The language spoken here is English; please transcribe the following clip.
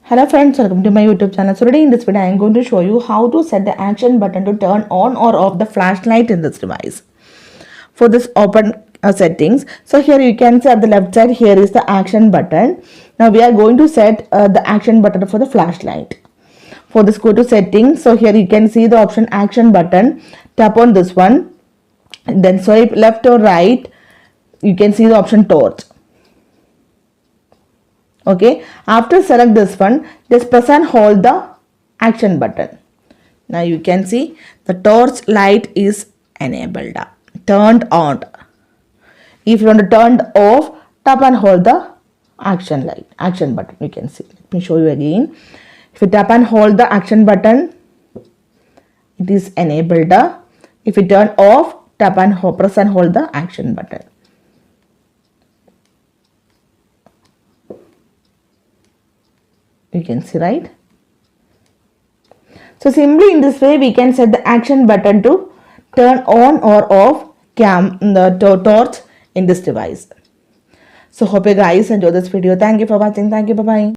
Hello friends, welcome to my YouTube channel. So today in this video I am going to show you how to set the action button to turn on or off the flashlight in this device. For this open settings, so here you can see at the left side here is the action button. Now we are going to set the action button for the flashlight. For this, go to settings. So here you can see the option action button. Tap on this one, then swipe left or right. You can see the option torch. Okay, after select this one, just press and hold the action button. Now you can see the torch light is enabled, turned on. If you want to turn off, tap and hold the action button. You can see. Let me show you again. If you tap and hold the action button, it is enabled. If you turn off, tap and press and hold the action button. You can see, right? So simply in this way we can set the action button to turn on or off the torch in this device. So hope you guys enjoy this video. Thank you for watching. Thank you. Bye bye.